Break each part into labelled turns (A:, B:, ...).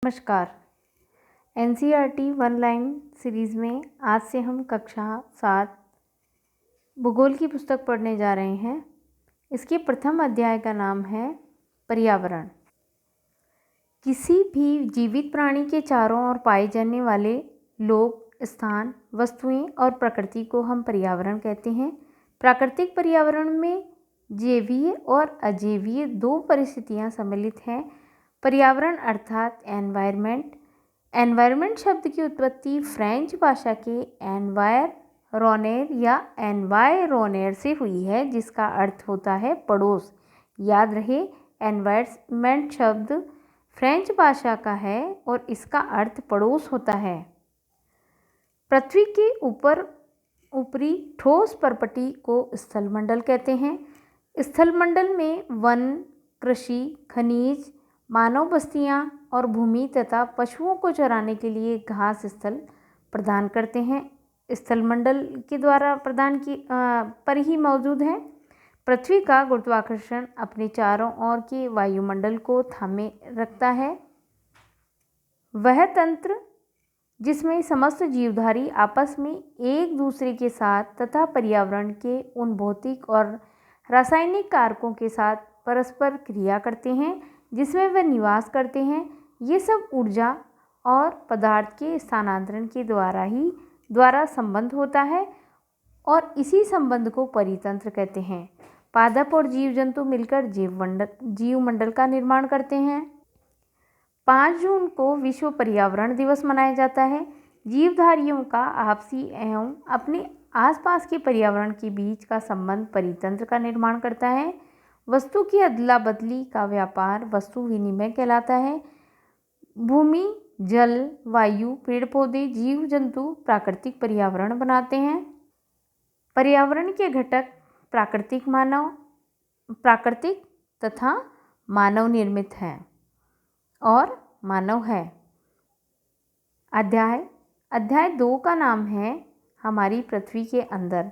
A: नमस्कार। NCERT one line series में आज से हम कक्षा 7 भूगोल की पुस्तक पढ़ने जा रहे हैं। इसके प्रथम अध्याय का नाम है पर्यावरण। किसी भी जीवित प्राणी के चारों ओर पाए जाने वाले लोग, स्थान, वस्तुएं और प्रकृति को हम पर्यावरण कहते हैं। प्राकृतिक पर्यावरण में जैवीय और अजैवीय दो परिस्थितियां सम्मिलित हैं। पर्यावरण अर्थात एनवायरनमेंट। एनवायरनमेंट शब्द की उत्पत्ति फ्रेंच भाषा के एनवायरोनेर या एनवायरोनेर से हुई है, जिसका अर्थ होता है पड़ोस। याद रहे, एनवायरनमेंट शब्द फ्रेंच भाषा का है और इसका अर्थ पड़ोस होता है। पृथ्वी के ऊपरी ठोस परपटी को स्थलमंडल कहते हैं। स्थलमंडल में वन, कृषि, खनिज, मानव बस्तियां और भूमि तथा पशुओं को चराने के लिए घास स्थल प्रदान करते हैं। स्थलमंडल के द्वारा प्रदान की पर ही मौजूद है। पृथ्वी का गुरुत्वाकर्षण अपने चारों ओर के वायुमंडल को थामे रखता है। वह तंत्र जिसमें समस्त जीवधारी आपस में एक दूसरे के साथ तथा पर्यावरण के उन भौतिक और रासायनिक कारकों के साथ परस्पर क्रिया करते हैं जिसमें वे निवास करते हैं। ये सब ऊर्जा और पदार्थ के स्थानांतरण के द्वारा संबंध होता है और इसी संबंध को परितंत्र कहते हैं। पादप और जीव जंतु मिलकर जीवमंडल का निर्माण करते हैं। 5 जून को विश्व पर्यावरण दिवस मनाया जाता है। जीवधारियों का आपसी एवं अपने आसपास के पर्यावरण के बीच का संबंध परितंत्र का निर्माण करता है। वस्तु की अदला बदली का व्यापार वस्तु विनिमय कहलाता है। भूमि, जल, वायु, पेड़ पौधे, जीव जंतु प्राकृतिक पर्यावरण बनाते हैं। पर्यावरण के घटक प्राकृतिक तथा मानव निर्मित हैं और मानव है। अध्याय 2 का नाम है हमारी पृथ्वी के अंदर।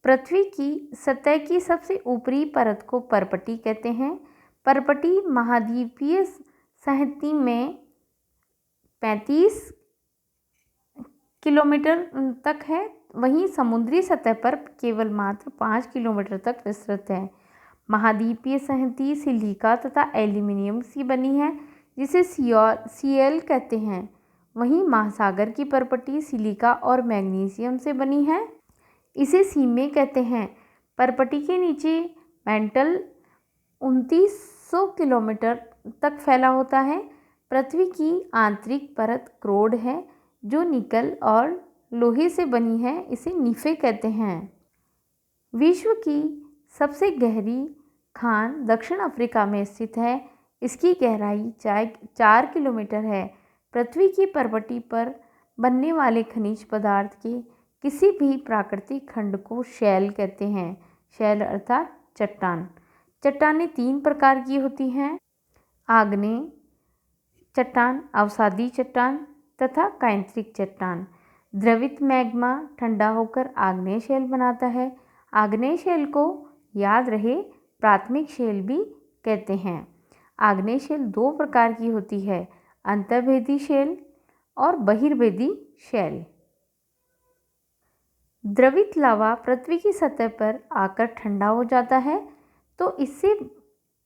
A: पृथ्वी की सतह की सबसे ऊपरी परत को परपटी कहते हैं। परपटी महाद्वीपीय सतह में 35 किलोमीटर तक है, वहीं समुद्री सतह पर केवल मात्र 5 किलोमीटर तक विस्तृत है। महाद्वीपीय सतह सिलिका तथा एल्यूमिनियम से बनी है, जिसे सीएल कहते हैं। वहीं महासागर की परपटी सिलिका और मैग्नीशियम से बनी है, इसे सीमे कहते हैं। परपटी के नीचे मैंटल 2900 किलोमीटर तक फैला होता है। पृथ्वी की आंतरिक परत क्रोड है जो निकल और लोहे से बनी है, इसे नीफे कहते हैं। विश्व की सबसे गहरी खान दक्षिण अफ्रीका में स्थित है। इसकी गहराई 4 किलोमीटर है। पृथ्वी की परपटी पर बनने वाले खनिज पदार्थ के किसी भी प्राकृतिक खंड को शैल कहते हैं। शैल अर्थात चट्टान। चट्टानें 3 प्रकार की होती हैं: आग्नेय चट्टान, अवसादी चट्टान तथा कायांतरिक चट्टान। द्रवित मैग्मा ठंडा होकर आग्नेय शैल बनाता है। आग्नेय शैल को, याद रहे, प्राथमिक शैल भी कहते हैं। आग्नेय शैल 2 प्रकार की होती है: अंतर्भेदी शैल और बहिर्भेदी शैल। द्रवित लावा पृथ्वी की सतह पर आकर ठंडा हो जाता है तो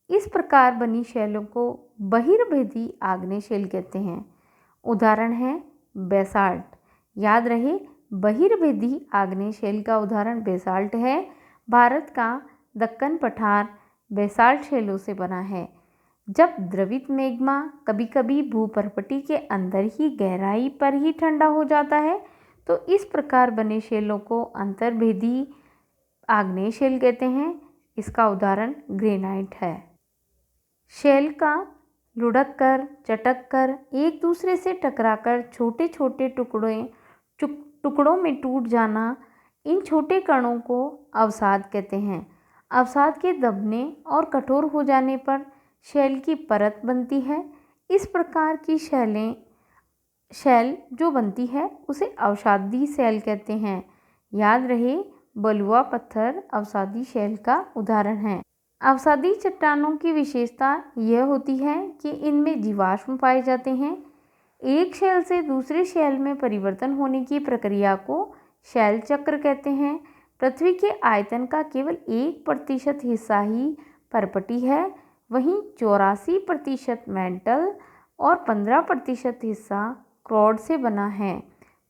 A: इस प्रकार बनी शैलों को बहिर्भेदी आग्नेय शैल कहते हैं। उदाहरण है बेसाल्ट। याद रहे, बहिर्भेदी आग्नेय शैल का उदाहरण बेसाल्ट है। भारत का दक्कन पठार बेसाल्ट शैलों से बना है। जब द्रवित मैग्मा कभी कभी भूपर्पटी के अंदर ही गहराई पर ही ठंडा हो जाता है तो इस प्रकार बने शैलों को अंतर्भेदी आग्नेय शैल कहते हैं। इसका उदाहरण ग्रेनाइट है। शैल का लुढ़क कर, चटक कर, एक दूसरे से टकराकर छोटे छोटे टुकड़ों में टूट जाना, इन छोटे कणों को अवसाद कहते हैं। अवसाद के दबने और कठोर हो जाने पर शैल की परत बनती है। इस प्रकार की शैल जो बनती है उसे अवसादी शैल कहते हैं। याद रहे, बलुआ पत्थर अवसादी शैल का उदाहरण है। अवसादी चट्टानों की विशेषता यह होती है कि इनमें जीवाश्म पाए जाते हैं। एक शैल से दूसरे शैल में परिवर्तन होने की प्रक्रिया को शैल चक्र कहते हैं। पृथ्वी के आयतन का केवल 1% हिस्सा ही पर्पटी है, वहीं 84% मेंटल और 15% हिस्सा क्रॉड से बना है।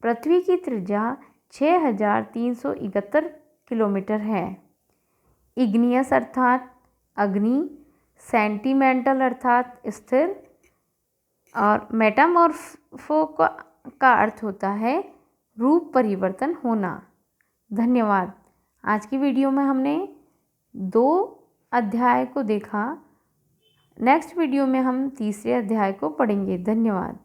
A: पृथ्वी की त्रिज्या 6371 किलोमीटर है। इग्नियस अर्थात अग्नि, सेंटिमेंटल अर्थात स्थिर, और मेटामॉर्फो का अर्थ होता है रूप परिवर्तन होना। धन्यवाद। आज की वीडियो में हमने 2 अध्याय को देखा। नेक्स्ट वीडियो में हम तीसरे अध्याय को पढ़ेंगे। धन्यवाद।